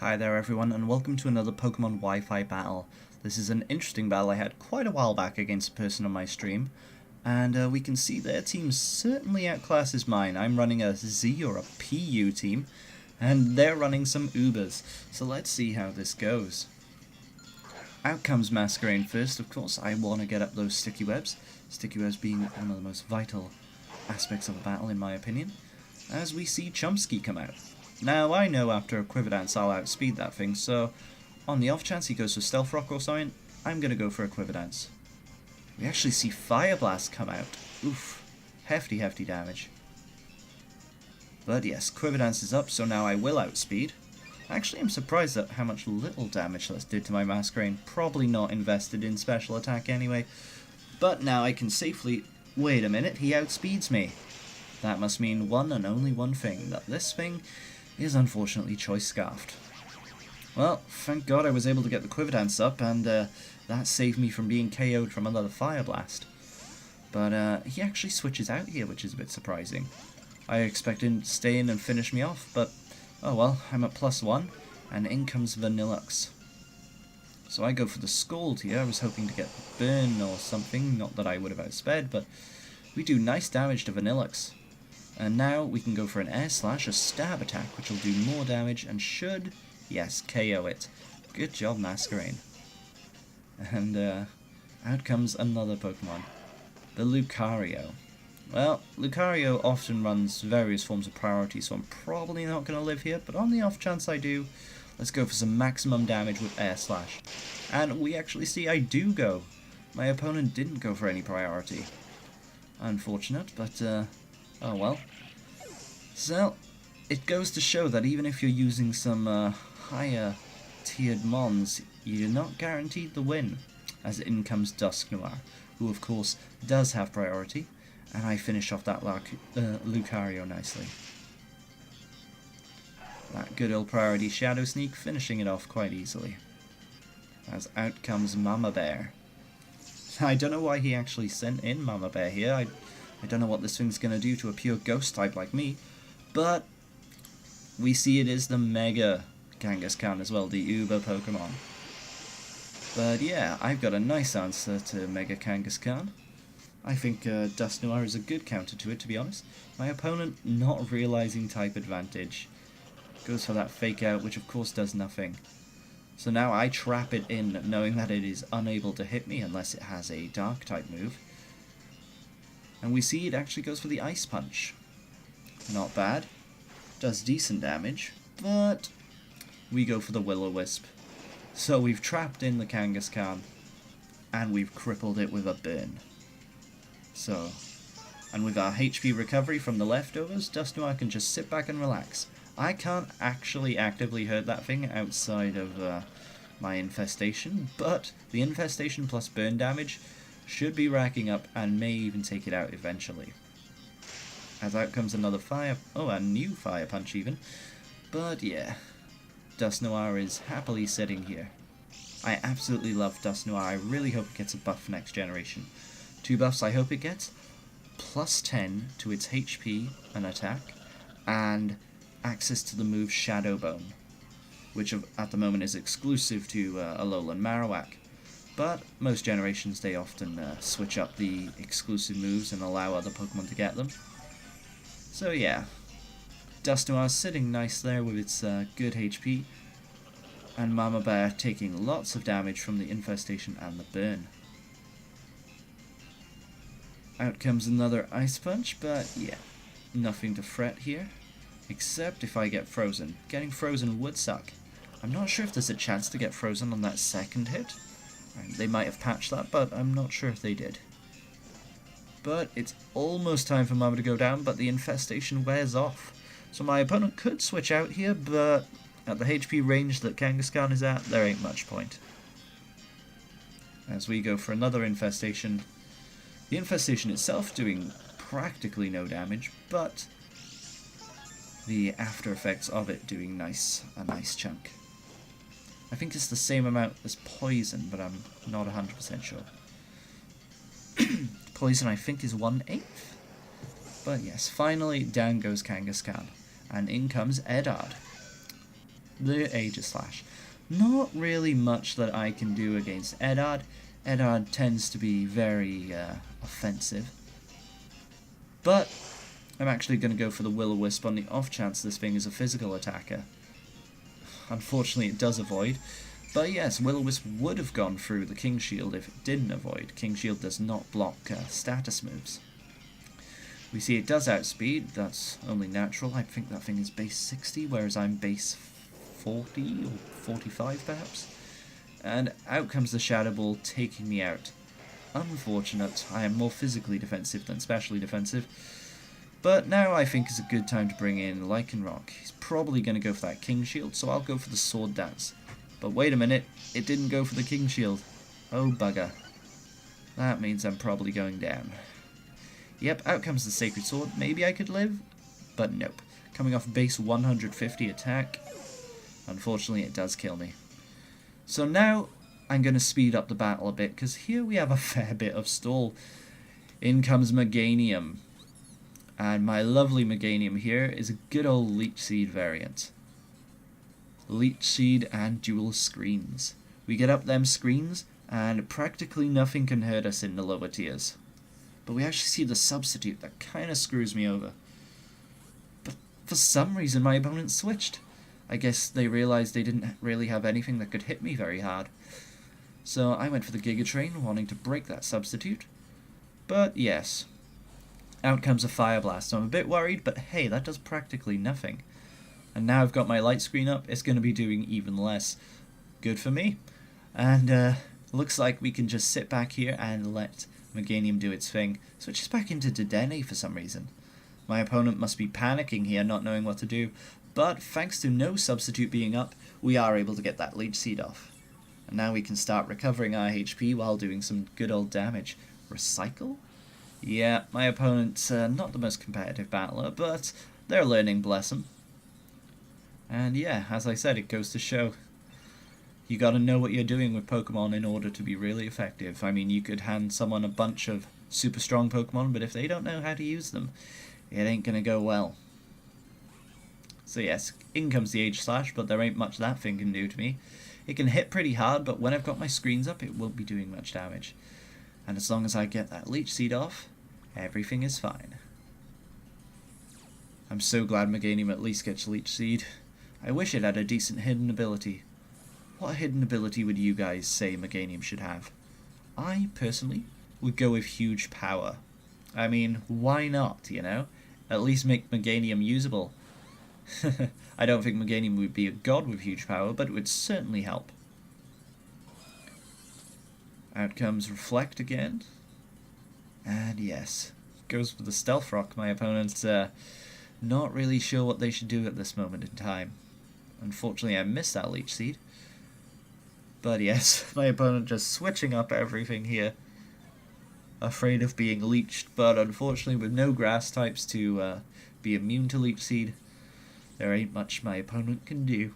Hi there everyone, and welcome to another Pokemon Wi-Fi battle. This is an interesting battle I had quite a while back against a person on my stream, and we can see their team certainly outclasses mine. I'm running a Z or a PU team, and they're running some Ubers, so let's see how this goes. Out comes Masquerain first, of course. I want to get up those sticky webs, sticky webs being one of the most vital aspects of a battle in my opinion, as we see Chomsky come out. Now, I know after a Quiver Dance I'll outspeed that thing, so on the off chance he goes for Stealth Rock or something, I'm going to go for a Quiver Dance. We actually see Fire Blast come out. Oof. Hefty damage. But yes, Quiver Dance is up, so now I will outspeed. Actually, I'm surprised at how much little damage that did to my Masquerain. Probably not invested in special attack anyway. But now I can safely... Wait a minute, he outspeeds me. That must mean one and only one thing, that this thing is unfortunately Choice Scarfed. Well, thank God I was able to get the Quiver Dance up, and that saved me from being KO'd from another Fire Blast. But he actually switches out here, which is a bit surprising. I expected him to stay in and finish me off, but oh well, I'm at +1, and in comes Vanillux. So I go for the Scald here. I was hoping to get Burn or something, not that I would have outsped, but we do nice damage to Vanillux. And now we can go for an Aegislash, a stab attack, which will do more damage and should, yes, KO it. Good job, Masquerain. And out comes another Pokemon, the Lucario. Well, Lucario often runs various forms of priority, so I'm probably not going to live here, but on the off chance I do, let's go for some maximum damage with Aegislash. And we actually see I do go. My opponent didn't go for any priority. Unfortunate, but oh well. So, it goes to show that even if you're using some higher tiered mons, you're not guaranteed the win. As in comes Dusknoir, who of course does have priority, and I finish off that Lucario nicely. That good old priority Shadow Sneak, finishing it off quite easily. As out comes Mama Bear. I don't know why he actually sent in Mama Bear here. I don't know what this thing's going to do to a pure ghost type like me, but we see it is the Mega Kangaskhan as well, the Uber Pokemon. But yeah, I've got a nice answer to Mega Kangaskhan. I think Dusknoir is a good counter to it, to be honest. My opponent, not realizing type advantage, goes for that Fake Out, which of course does nothing. So now I trap it in, knowing that it is unable to hit me unless it has a Dark type move. And we see it actually goes for the Ice Punch. Not bad. Does decent damage, but we go for the Will-O-Wisp. So we've trapped in the Kangaskhan, and we've crippled it with a Burn. So, and with our HP recovery from the leftovers, Dusknoir can just sit back and relax. I can't actually actively hurt that thing outside of my infestation, but the infestation plus burn damage should be racking up and may even take it out eventually. As out comes another a new Fire Punch even. But yeah, Dusknoir is happily sitting here. I absolutely love Dusknoir. I really hope it gets a buff next generation. 2 buffs I hope it gets: +10 to its HP and attack, and access to the move Shadow Bone, which at the moment is exclusive to Alolan Marowak. But most generations they often switch up the exclusive moves and allow other Pokemon to get them. So yeah, Dusknoir sitting nice there with its good HP, and Mama Bear taking lots of damage from the infestation and the burn. Out comes another Ice Punch, but yeah, nothing to fret here. Except if I get frozen. Getting frozen would suck. I'm not sure if there's a chance to get frozen on that second hit. They might have patched that, but I'm not sure if they did. But it's almost time for Mama to go down, but the infestation wears off. So my opponent could switch out here, but at the HP range that Kangaskhan is at, there ain't much point. As we go for another infestation. The infestation itself doing practically no damage, but the after effects of it doing a nice chunk. I think it's the same amount as poison, but I'm not 100% sure. Poison I think is 1/8. But yes, finally down goes Kangaskhan, and in comes Eddard. the Aegislash. Not really much that I can do against Eddard. Eddard tends to be very offensive. But I'm actually going to go for the Will-O-Wisp on the off chance this thing is a physical attacker. Unfortunately it does avoid. But yes, Will-O-Wisp would have gone through the King Shield if it didn't avoid. King Shield does not block status moves. We see it does outspeed, that's only natural. I think that thing is base 60, whereas I'm base 40 or 45 perhaps. And out comes the Shadow Ball, taking me out. Unfortunate, I am more physically defensive than specially defensive. But now I think is a good time to bring in Lycanroc. He's probably going to go for that King Shield, so I'll go for the Sword Dance. But wait a minute, it didn't go for the King Shield. Oh bugger. That means I'm probably going down. Yep, out comes the Sacred Sword. Maybe I could live? But nope. Coming off base 150 attack. Unfortunately, it does kill me. So now I'm going to speed up the battle a bit, because here we have a fair bit of stall. In comes Meganium. And my lovely Meganium here is a good old Leech Seed variant. Leech Seed and dual screens. We get up them screens, and practically nothing can hurt us in the lower tiers. But we actually see the substitute that kind of screws me over. But for some reason my opponent switched. I guess they realized they didn't really have anything that could hit me very hard. So I went for the Giga Train, wanting to break that substitute. But yes. Out comes a Fire Blast. So I'm a bit worried, but hey, that does practically nothing. And now I've got my light screen up, it's going to be doing even less. Good for me. And looks like we can just sit back here and let Meganium do its thing. Switches back into Dedenne for some reason. My opponent must be panicking here, not knowing what to do. But thanks to no substitute being up, we are able to get that Leech Seed off. And now we can start recovering our HP while doing some good old damage. Recycle? Yeah, my opponent's not the most competitive battler, but they're learning, bless them. And yeah, as I said, it goes to show. You gotta know what you're doing with Pokemon in order to be really effective. I mean, you could hand someone a bunch of super strong Pokemon, but if they don't know how to use them, it ain't gonna go well. So yes, in comes the Aegislash, but there ain't much that thing can do to me. It can hit pretty hard, but when I've got my screens up, it won't be doing much damage. And as long as I get that Leech Seed off, everything is fine. I'm so glad Meganium at least gets Leech Seed. I wish it had a decent hidden ability. What hidden ability would you guys say Meganium should have? I, personally, would go with Huge Power. I mean, why not, you know? At least make Meganium usable. I don't think Meganium would be a god with Huge Power, but it would certainly help. Out comes Reflect again. And yes, goes for the Stealth Rock. My opponent's not really sure what they should do at this moment in time. Unfortunately, I missed that Leech Seed. But yes, my opponent just switching up everything here. Afraid of being leeched, but unfortunately with no grass types to be immune to Leech Seed, there ain't much my opponent can do.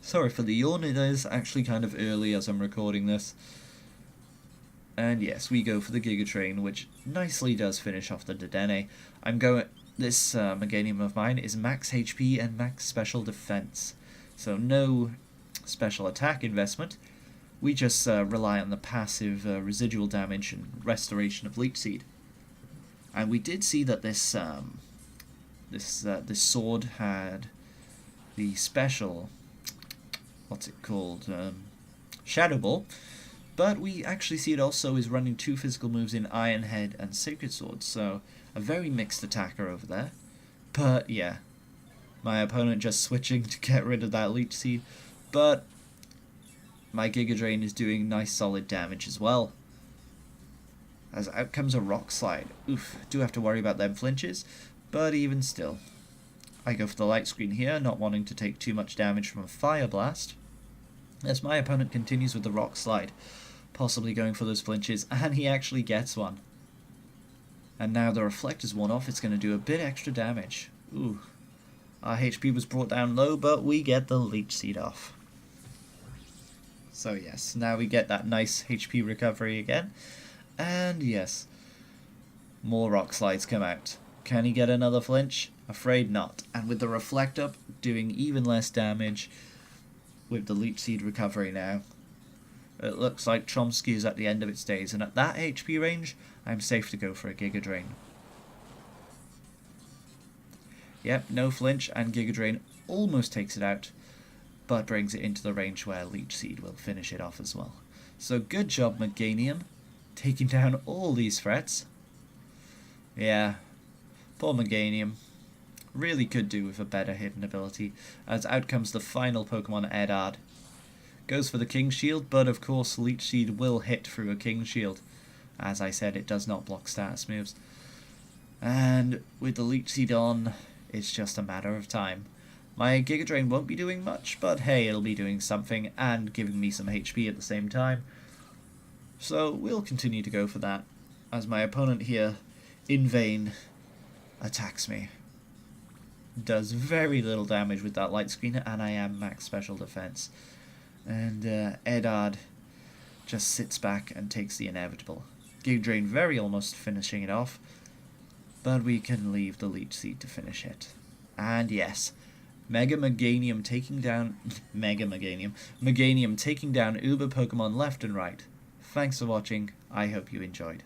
Sorry for the yawn, it is actually kind of early as I'm recording this. And yes, we go for the Giga Train, which nicely does finish off the Dedenne. This Meganium of mine is max HP and max special defense. So no special attack investment. We just rely on the passive residual damage and restoration of Leech Seed. And we did see that this sword had the special, what's it called, Shadow Ball. But we actually see it also is running 2 physical moves in Iron Head and Sacred Sword, so a very mixed attacker over there. But yeah, my opponent just switching to get rid of that Leech Seed, but my Giga Drain is doing nice solid damage as well. As out comes a Rock Slide. Oof, do have to worry about them flinches, but even still. I go for the Light Screen here, not wanting to take too much damage from a Fire Blast, as my opponent continues with the Rock Slide, possibly going for those flinches, and he actually gets one. And now the Reflect is worn off, it's going to do a bit extra damage. Ooh. Our HP was brought down low, but we get the Leech Seed off. So yes, now we get that nice HP recovery again. And yes, more Rock Slides come out. Can he get another flinch? Afraid not. And with the Reflect Up, doing even less damage with the Leech Seed recovery now. It looks like Chomsky is at the end of its days, and at that HP range, I'm safe to go for a Giga Drain. Yep, no flinch, and Giga Drain almost takes it out, but brings it into the range where Leech Seed will finish it off as well. So good job, Meganium, taking down all these threats. Yeah, poor Meganium. Really could do with a better hidden ability, as out comes the final Pokemon, Edard. Goes for the King Shield, but of course Leech Seed will hit through a King Shield. As I said, it does not block status moves. And with the Leech Seed on, it's just a matter of time. My Giga Drain won't be doing much, but hey, it'll be doing something and giving me some HP at the same time. So we'll continue to go for that, as my opponent here, in vain, attacks me. Does very little damage with that Light Screen, and I am max special defense. And Edard just sits back and takes the inevitable. Giga Drain very almost finishing it off, but we can leave the Leech Seed to finish it. And yes, Meganium taking down Meganium taking down Uber Pokemon left and right. Thanks for watching. I hope you enjoyed.